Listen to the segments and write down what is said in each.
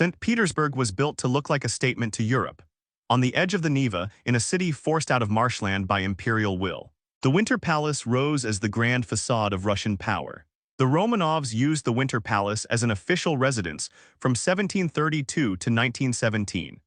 St. Petersburg was built to look like a statement to Europe. On the edge of the Neva, in a city forced out of marshland by imperial will, the Winter Palace rose as the grand façade of Russian power. The Romanovs used the Winter Palace as an official residence from 1732 to 1917.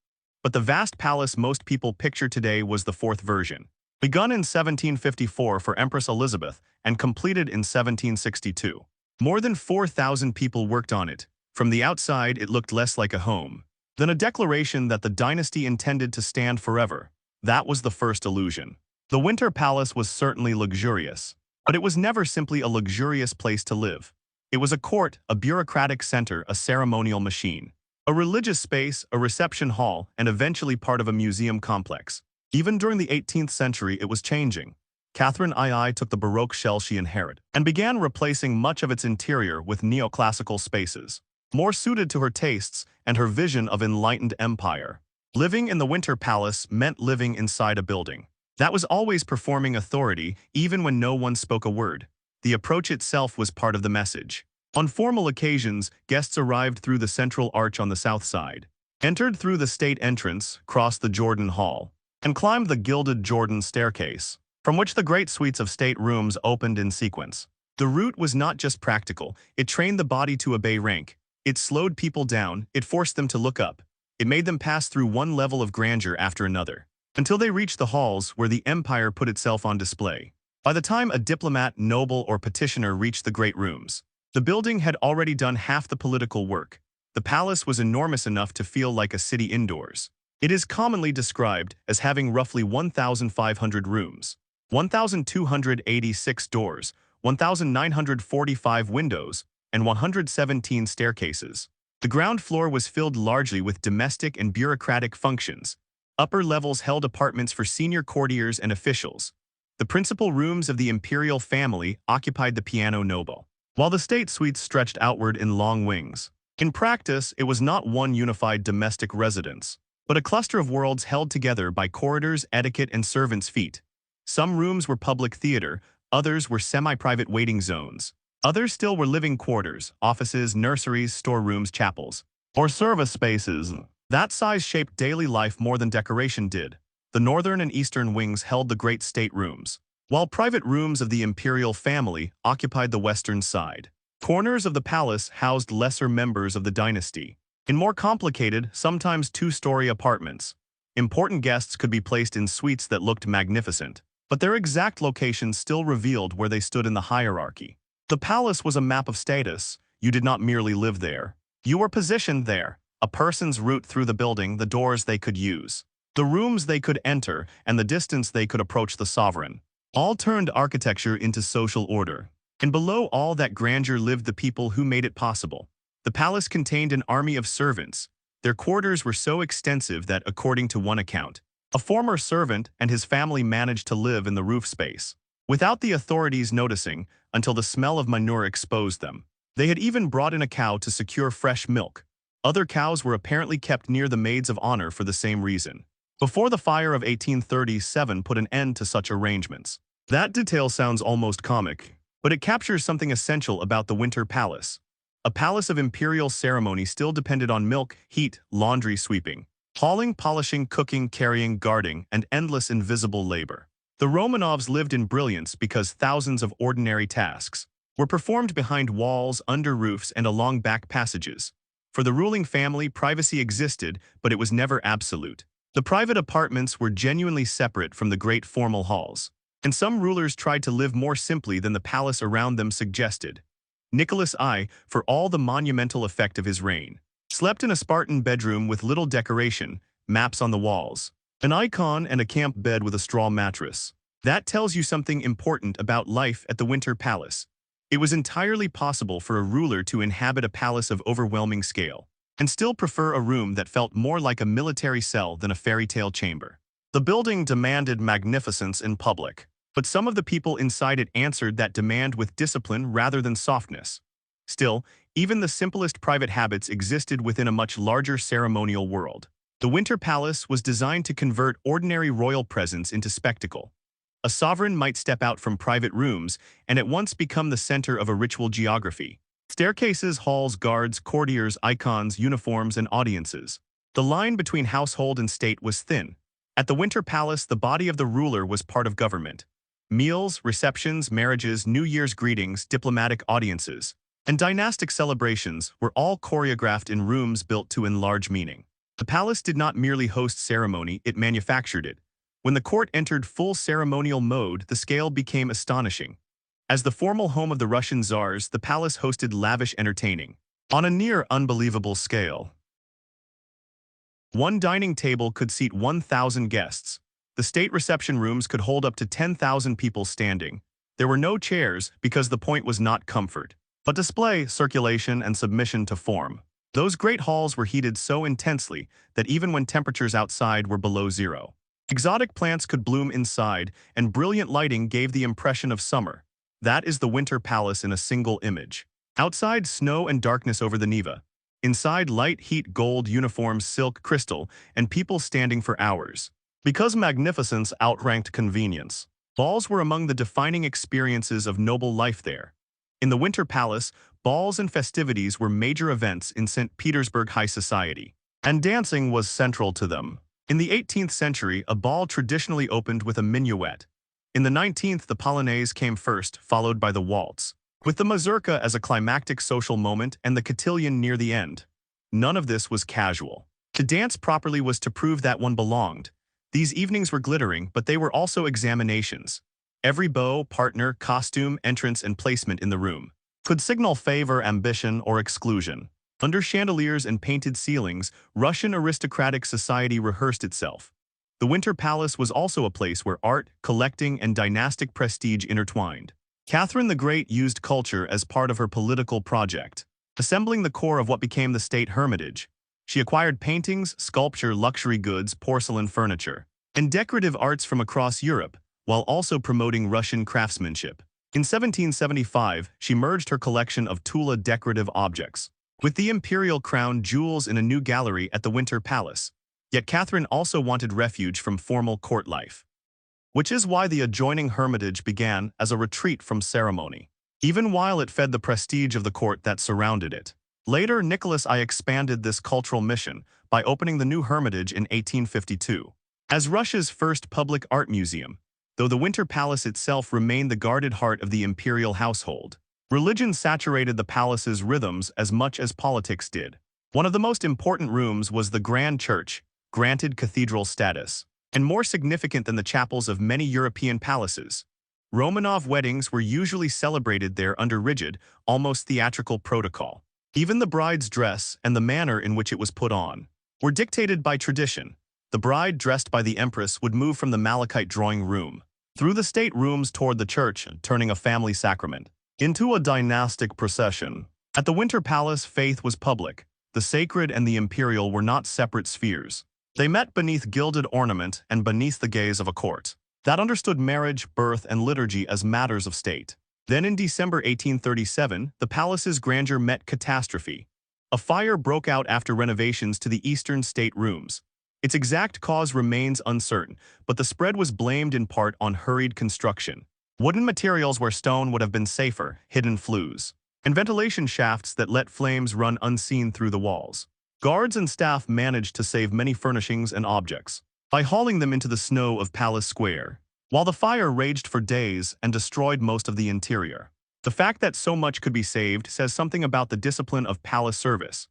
But the vast palace most people picture today was the fourth version. Begun in 1754 for Empress Elizabeth and completed in 1762. More than 4,000 people worked on it. From the outside, it looked less like a home than a declaration that the dynasty intended to stand forever. That was the first illusion. The Winter Palace was certainly luxurious, but it was never simply a luxurious place to live. It was a court, a bureaucratic center, a ceremonial machine, a religious space, a reception hall, and eventually part of a museum complex. Even during the 18th century, it was changing. Catherine II took the Baroque shell she inherited and began replacing much of its interior with neoclassical spaces, more suited to her tastes and her vision of enlightened empire. Living in the Winter Palace meant living inside a building that was always performing authority, even when no one spoke a word. The approach itself was part of the message. On formal occasions, guests arrived through the central arch on the south side, entered through the state entrance, crossed the Jordan Hall, and climbed the gilded Jordan staircase, from which the great suites of state rooms opened in sequence. The route was not just practical, it trained the body to obey rank. It slowed people down, it forced them to look up. It made them pass through one level of grandeur after another, until they reached the halls where the empire put itself on display. By the time a diplomat, noble, or petitioner reached the great rooms, the building had already done half the political work. The palace was enormous enough to feel like a city indoors. It is commonly described as having roughly 1,500 rooms, 1,286 doors, 1,945 windows, and 117 staircases. The ground floor was filled largely with domestic and bureaucratic functions. Upper levels held apartments for senior courtiers and officials. The principal rooms of the imperial family occupied the piano noble, while the state suites stretched outward in long wings. In practice, it was not one unified domestic residence, but a cluster of worlds held together by corridors, etiquette, and servants' feet. Some rooms were public theater, others were semi-private waiting zones. Others still were living quarters, offices, nurseries, storerooms, chapels, or service spaces. That size shaped daily life more than decoration did. The northern and eastern wings held the great state rooms, while private rooms of the imperial family occupied the western side. Corners of the palace housed lesser members of the dynasty, in more complicated, sometimes two-story apartments. Important guests could be placed in suites that looked magnificent, but their exact location still revealed where they stood in the hierarchy. The palace was a map of status. You did not merely live there. You were positioned there, a person's route through the building, the doors they could use, the rooms they could enter, and the distance they could approach the sovereign. All turned architecture into social order. And below all that grandeur lived the people who made it possible. The palace contained an army of servants. Their quarters were so extensive that, according to one account, a former servant and his family managed to live in the roof space, without the authorities noticing, until the smell of manure exposed them. They had even brought in a cow to secure fresh milk. Other cows were apparently kept near the maids of honor for the same reason. Before the fire of 1837 put an end to such arrangements. That detail sounds almost comic, but it captures something essential about the Winter Palace. A palace of imperial ceremony still depended on milk, heat, laundry, sweeping, hauling, polishing, cooking, carrying, guarding, and endless invisible labor. The Romanovs lived in brilliance because thousands of ordinary tasks were performed behind walls, under roofs, and along back passages. For the ruling family, privacy existed, but it was never absolute. The private apartments were genuinely separate from the great formal halls, and some rulers tried to live more simply than the palace around them suggested. Nicholas I, for all the monumental effect of his reign, slept in a Spartan bedroom with little decoration, maps on the walls, an icon, and a camp bed with a straw mattress. That tells you something important about life at the Winter Palace. It was entirely possible for a ruler to inhabit a palace of overwhelming scale and still prefer a room that felt more like a military cell than a fairy tale chamber. The building demanded magnificence in public, but some of the people inside it answered that demand with discipline rather than softness. Still, even the simplest private habits existed within a much larger ceremonial world. The Winter Palace was designed to convert ordinary royal presence into spectacle. A sovereign might step out from private rooms and at once become the center of a ritual geography. Staircases, halls, guards, courtiers, icons, uniforms, and audiences. The line between household and state was thin. At the Winter Palace, the body of the ruler was part of government. Meals, receptions, marriages, New Year's greetings, diplomatic audiences, and dynastic celebrations were all choreographed in rooms built to enlarge meaning. The palace did not merely host ceremony, it manufactured it. When the court entered full ceremonial mode, the scale became astonishing. As the formal home of the Russian czars, the palace hosted lavish entertaining on a near unbelievable scale. One dining table could seat 1,000 guests. The state reception rooms could hold up to 10,000 people standing. There were no chairs because the point was not comfort, but display, circulation, and submission to form. Those great halls were heated so intensely that even when temperatures outside were below zero, exotic plants could bloom inside, and brilliant lighting gave the impression of summer. That is the Winter Palace in a single image. Outside, snow and darkness over the Neva. Inside, light, heat, gold, uniforms, silk, crystal, and people standing for hours. Because magnificence outranked convenience, balls were among the defining experiences of noble life there. In the Winter Palace, balls and festivities were major events in St. Petersburg high society, and dancing was central to them. In the 18th century, a ball traditionally opened with a minuet. In the 19th, the polonaise came first, followed by the waltz, with the mazurka as a climactic social moment and the cotillion near the end. None of this was casual. To dance properly was to prove that one belonged. These evenings were glittering, but they were also examinations. Every beau, partner, costume, entrance, and placement in the room could signal favor, ambition, or exclusion. Under chandeliers and painted ceilings, Russian aristocratic society rehearsed itself. The Winter Palace was also a place where art, collecting, and dynastic prestige intertwined. Catherine the Great used culture as part of her political project, assembling the core of what became the state hermitage. She acquired paintings, sculpture, luxury goods, porcelain furniture, and decorative arts from across Europe, while also promoting Russian craftsmanship. In 1775, she merged her collection of Tula decorative objects with the imperial crown jewels in a new gallery at the Winter Palace. Yet Catherine also wanted refuge from formal court life, which is why the adjoining hermitage began as a retreat from ceremony, even while it fed the prestige of the court that surrounded it. Later, Nicholas I expanded this cultural mission by opening the new hermitage in 1852. As Russia's first public art museum, though the Winter Palace itself remained the guarded heart of the imperial household, religion saturated the palace's rhythms as much as politics did. One of the most important rooms was the Grand Church, granted cathedral status, and more significant than the chapels of many European palaces. Romanov weddings were usually celebrated there under rigid, almost theatrical protocol. Even the bride's dress and the manner in which it was put on were dictated by tradition. The bride dressed by the empress would move from the Malachite drawing room through the state rooms toward the church, turning a family sacrament into a dynastic procession. At the Winter Palace, faith was public. The sacred and the imperial were not separate spheres. They met beneath gilded ornament and beneath the gaze of a court that understood marriage, birth, and liturgy as matters of state. Then in December 1837, the palace's grandeur met catastrophe. A fire broke out after renovations to the eastern state rooms. Its exact cause remains uncertain, but the spread was blamed in part on hurried construction. Wooden materials where stone would have been safer, hidden flues, and ventilation shafts that let flames run unseen through the walls. Guards and staff managed to save many furnishings and objects by hauling them into the snow of Palace Square, while the fire raged for days and destroyed most of the interior. The fact that so much could be saved says something about the discipline of palace service.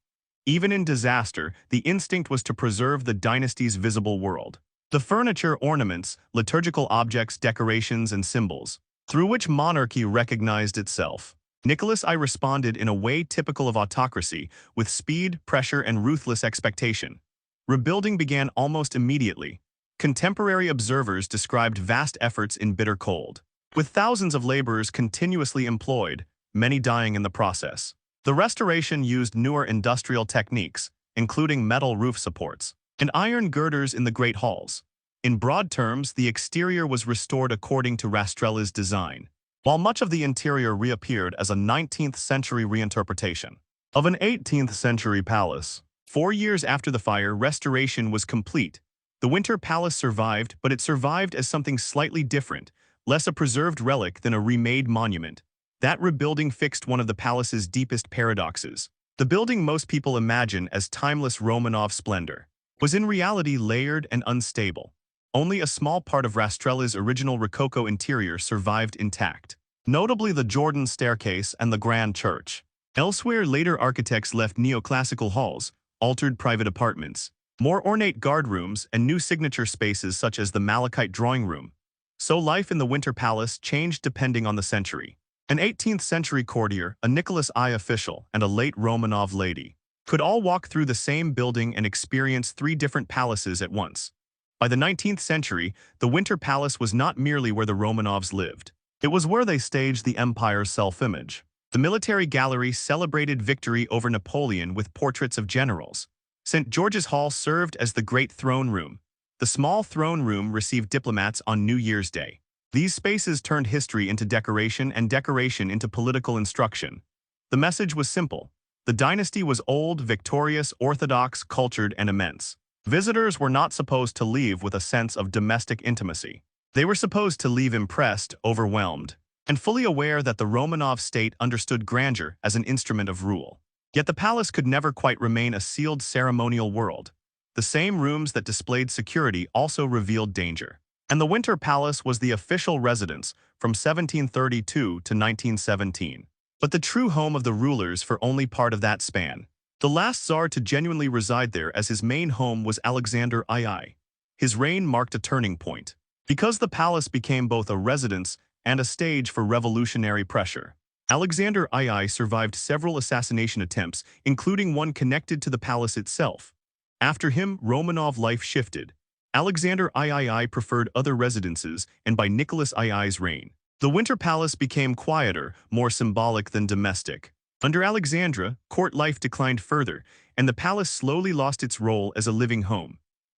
Even in disaster, the instinct was to preserve the dynasty's visible world. The furniture, ornaments, liturgical objects, decorations, and symbols, through which monarchy recognized itself. Nicholas I responded in a way typical of autocracy, with speed, pressure, and ruthless expectation. Rebuilding began almost immediately. Contemporary observers described vast efforts in bitter cold, with thousands of laborers continuously employed, many dying in the process. The restoration used newer industrial techniques, including metal roof supports and iron girders in the great halls. In broad terms, the exterior was restored according to Rastrella's design, while much of the interior reappeared as a 19th century reinterpretation of an 18th century palace. 4 years after the fire, restoration was complete. The Winter Palace survived, but it survived as something slightly different, less a preserved relic than a remade monument. That rebuilding fixed one of the palace's deepest paradoxes. The building most people imagine as timeless Romanov splendor was in reality layered and unstable. Only a small part of Rastrella's original Rococo interior survived intact, notably the Jordan staircase and the Grand Church. Elsewhere, later architects left neoclassical halls, altered private apartments, more ornate guard rooms, and new signature spaces such as the Malachite drawing room. So life in the Winter Palace changed depending on the century. An 18th-century courtier, a Nicholas I official, and a late Romanov lady could all walk through the same building and experience three different palaces at once. By the 19th century, the Winter Palace was not merely where the Romanovs lived. It was where they staged the empire's self-image. The military gallery celebrated victory over Napoleon with portraits of generals. St. George's Hall served as the Great Throne Room. The small throne room received diplomats on New Year's Day. These spaces turned history into decoration and decoration into political instruction. The message was simple. The dynasty was old, victorious, orthodox, cultured, and immense. Visitors were not supposed to leave with a sense of domestic intimacy. They were supposed to leave impressed, overwhelmed, and fully aware that the Romanov state understood grandeur as an instrument of rule. Yet the palace could never quite remain a sealed ceremonial world. The same rooms that displayed security also revealed danger. And the Winter Palace was the official residence from 1732 to 1917. But the true home of the rulers for only part of that span. The last Tsar to genuinely reside there as his main home was Alexander II. His reign marked a turning point, because the palace became both a residence and a stage for revolutionary pressure. Alexander II survived several assassination attempts, including one connected to the palace itself. After him, Romanov life shifted. Alexander III preferred other residences, and by Nicholas II's reign, the Winter Palace became quieter, more symbolic than domestic. Under Alexandra, court life declined further, and the palace slowly lost its role as a living home.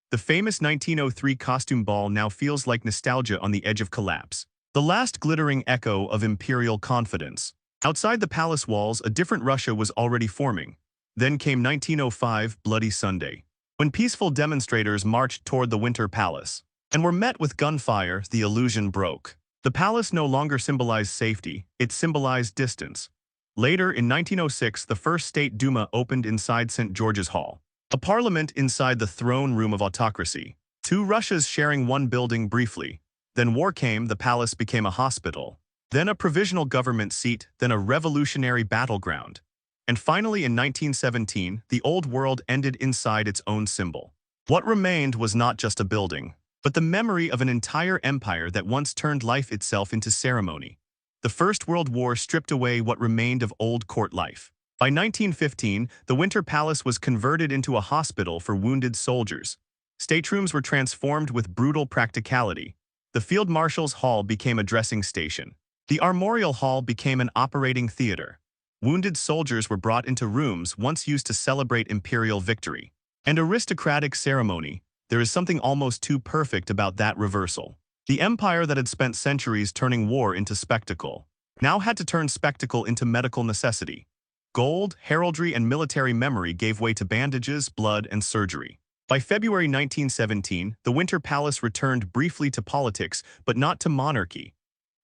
The famous 1903 costume ball now feels like nostalgia on the edge of collapse, the last glittering echo of imperial confidence. Outside the palace walls, a different Russia was already forming. Then came 1905, Bloody Sunday, when peaceful demonstrators marched toward the Winter Palace and were met with gunfire. The illusion broke. The palace no longer symbolized safety, it symbolized distance. Later, in 1906, the first State Duma opened inside St. George's Hall, a parliament inside the throne room of autocracy. Two Russias sharing one building briefly. Then war came, the palace became a hospital. Then a provisional government seat, then a revolutionary battleground. And finally, in 1917, the old world ended inside its own symbol. What remained was not just a building, but the memory of an entire empire that once turned life itself into ceremony. The First World War stripped away what remained of old court life. By 1915, the Winter Palace was converted into a hospital for wounded soldiers. Staterooms were transformed with brutal practicality. The Field Marshal's Hall became a dressing station. The Armorial Hall became an operating theater. Wounded soldiers were brought into rooms once used to celebrate imperial victory. And aristocratic ceremony, there is something almost too perfect about that reversal. The empire that had spent centuries turning war into spectacle now had to turn spectacle into medical necessity. Gold, heraldry, and military memory gave way to bandages, blood, and surgery. By February 1917, the Winter Palace returned briefly to politics, but not to monarchy.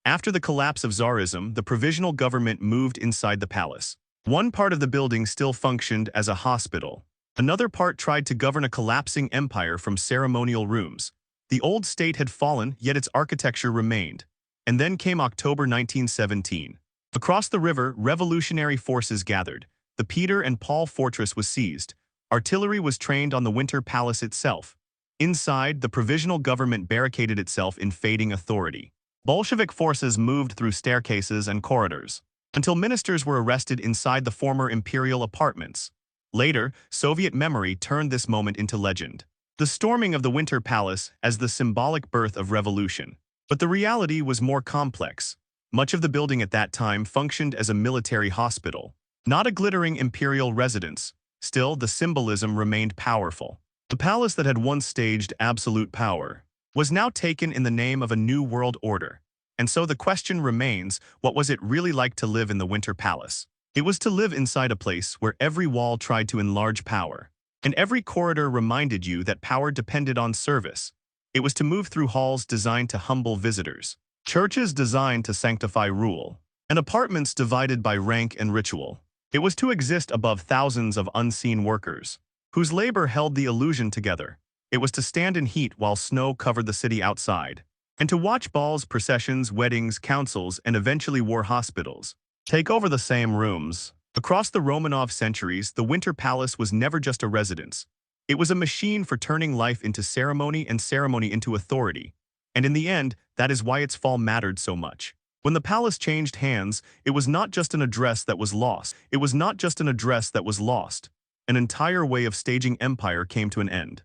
After the collapse of Tsarism, the provisional government moved inside the palace. One part of the building still functioned as a hospital. Another part tried to govern a collapsing empire from ceremonial rooms. The old state had fallen, yet its architecture remained. And then came October 1917. Across the river, revolutionary forces gathered. The Peter and Paul fortress was seized. Artillery was trained on the Winter Palace itself. Inside, the provisional government barricaded itself in fading authority. Bolshevik forces moved through staircases and corridors, until ministers were arrested inside the former imperial apartments. Later, Soviet memory turned this moment into legend. The storming of the Winter Palace as the symbolic birth of revolution. But the reality was more complex. Much of the building at that time functioned as a military hospital, not a glittering imperial residence. Still, the symbolism remained powerful. The palace that had once staged absolute power was now taken in the name of a new world order. And so the question remains, what was it really like to live in the Winter Palace? It was to live inside a place where every wall tried to enlarge power, and every corridor reminded you that power depended on service. It was to move through halls designed to humble visitors, churches designed to sanctify rule, and apartments divided by rank and ritual. It was to exist above thousands of unseen workers, whose labor held the illusion together. It was to stand in heat while snow covered the city outside, and to watch balls, processions, weddings, councils, and eventually war hospitals take over the same rooms. Across the Romanov centuries, the Winter Palace was never just a residence. It was a machine for turning life into ceremony and ceremony into authority. And in the end, that is why its fall mattered so much. When the palace changed hands, it was not just an address that was lost. It was not just an address that was lost. An entire way of staging empire came to an end.